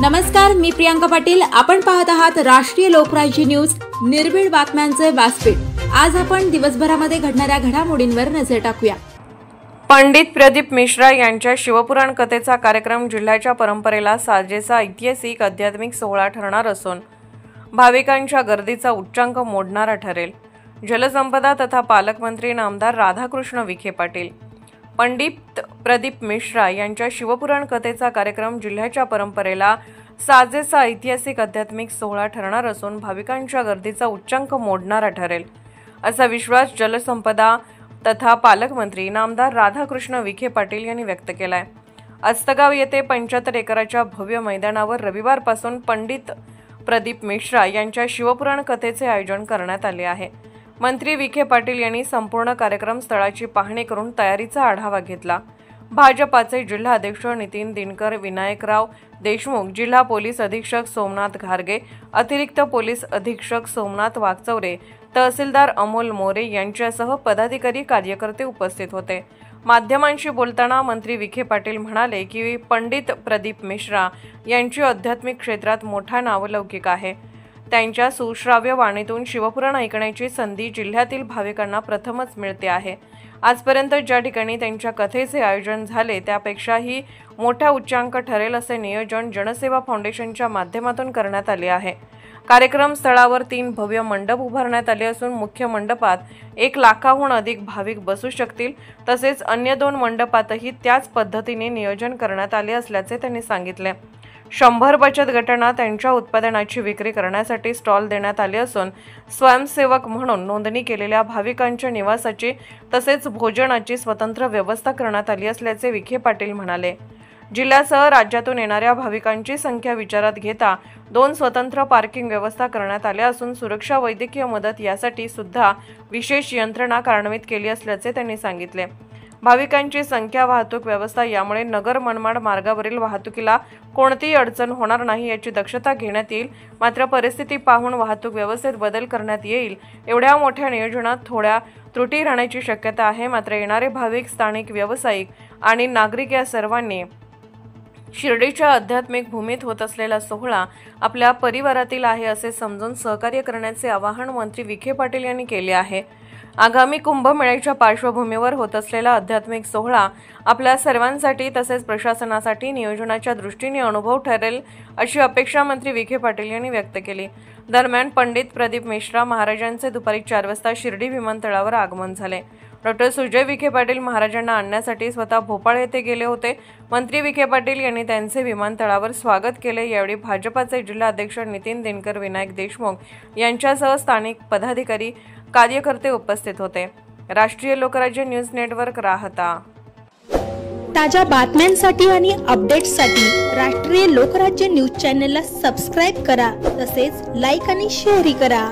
नमस्कार, मी प्रियांका पाटील। आपण पाहत आहात राष्ट्रीय लोकराज्य न्यूज, निर्भीड बातम्यांचे व्यासपीठ। आज आपण दिवसभरामध्ये घडणाऱ्या घडामोडींवर नजर टाकूया। पंडित प्रदीप मिश्रा यांच्या शिवपुराण कथेचा कार्यक्रम जिल्ह्याच्या परंपरेला साजेसा ऐतिहासिक आध्यात्मिक सोहळा ठरणार असून भाविकांच्या गर्दीचा उच्चांक मोडणारा ठरेल। जलसंपदा तथा पालकमंत्री नामदार राधाकृष्ण विखे पाटील पंडित प्रदीप मिश्रा यांच्या शिवपुराण कथेचा कार्यक्रम जिल्ह्याच्या परंपरेला साजेसा ऐतिहासिक आध्यात्मिक सोहळा ठरणार असून भाविकांच्या गर्दीचा उच्चांक मोडणारा ठरेल, असा विश्वास जलसंपदा तथा पालकमंत्री नामदार राधाकृष्ण विखे पाटील यांनी व्यक्त केलाय। अस्तगाव येथे 75 एकराच्या भव्य मैदानावर रविवारपासून पंडित प्रदीप मिश्रा यांच्या शिवपुराण कथेचे आयोजन करण्यात आले आहे। मंत्री विखे पाटील यांनी संपूर्ण कार्यक्रम स्थळाची पाहणी करून तयारीचा आढावा घेतला। भाजपाचे जिल्हा अध्यक्ष नितीन दिनकर, विनायकराव देशमुख, जिल्हा पोलीस अधीक्षक सोमनाथ घारगे, अतिरिक्त पोलीस अधीक्षक सोमनाथ वागचौरे, तहसीलदार अमोल मोरे यांच्यासह पदाधिकारी कार्यकर्ते उपस्थित होते। माध्यमांशी बोलताना मंत्री विखे पाटील म्हणाले की पंडित प्रदीप मिश्रा यांची आध्यात्मिक क्षेत्रात मोठा नावलौकिक आहे। त्यांच्या सुश्राव्य वाणीतून शिवपुराण ऐकण्याची संधी जिल्ह्यातील भाविकांना प्रथमच मिळते आहे। आजपर्यंत ज्या ठिकाणी त्यांच्या कथेचे आयोजन झाले त्यापेक्षाही मोठा उच्चांक ठरेल असे नियोजन जनसेवा फाउंडेशनच्या माध्यमातून करण्यात आले आहे। कार्यक्रम स्थळावर 3 भव्य मंडप उभारण्यात आले असून मुख्य मंडपात 1 लाखाहून अधिक भाविक बसू शकतील। तसेच अन्य 2 मंडपातही त्याच पद्धतीने नियोजन करण्यात आले असल्याचे त्यांनी सांगितले। 100 बचत गटांना त्यांच्या उत्पादनाची विक्री करण्यासाठी स्टॉल देण्यात आले असून स्वयंसेवक म्हणून नोंदणी केलेल्या भाविकांच्या निवासाची तसेच भोजनाची स्वतंत्र व्यवस्था करण्यात आली असल्याचे विखे पाटील म्हणाले। जिल्ह्यासह राज्यातून येणाऱ्या भाविकांची संख्या विचारात घेता 2 स्वतंत्र पार्किंग व्यवस्था करण्यात आल्या असून सुरक्षा, वैद्यकीय मदत यासाठी सुद्धा विशेष यंत्रणा कार्यान्वित केली असल्याचे त्यांनी सांगितले। भाविकांची संख्या, वाहतूक व्यवस्था यामुळे नगर मनमाड मार्गावरील वाहतुकीला कोणतीही अडचण होणार नाही याची दक्षता घेण्यात येईल। मात्र परिस्थिती पाहून वाहतूक व्यवस्थेत बदल करण्यात येईल। एवढ्या मोठ्या नियोजनात थोड्या त्रुटी राहण्याची शक्यता आहे। मात्र येणारे भाविक, स्थानिक व्यावसायिक आणि नागरिक या सर्वांनी शिर्डीच्या आध्यात्मिक भूमीत होत असलेला सोहळा आपल्या परिवारातील आहे असे समजून सहकार्य करण्याचे आवाहन मंत्री विखे पाटील यांनी केले आहे। आगामी कुंभमेळ्याच्या पार्श्वभूमीवर होत असलेला आध्यात्मिक सोहळा आपल्या सर्वांसाठी तसेच प्रशासनासाठी नियोजनाच्या दृष्टीने अनुभव ठरेल अशी अपेक्षा मंत्री विखे पाटील यांनी व्यक्त केली। दरम्यान पंडित प्रदीप मिश्रा महाराजांचे दुपारी 4 वाजता शिर्डी विमानतळावर आगमन झाले। डॉ. सुजय विखे पाटील महाराजांना आणण्यासाठी स्वतः भोपाळ येथे गेले होते। मंत्री विखे पाटील यांनी त्यांचे विमानतळावर स्वागत केले। यावेळी भाजपाचे जिल्हा अध्यक्ष नितीन दिनकर, विनायक देशमुख यांच्यासह स्थानिक पदाधिकारी, कार्यकर्ते उपस्थित होते। राष्ट्रीय लोकराज्य न्यूज नेटवर्क राहता। ताज्या बातम्यांसाठी आणि अपडेट्ससाठी राष्ट्रीय लोकराज्य न्यूज चॅनलला सबस्क्राइब करा, तसेच लाईक आणि शेअर करा।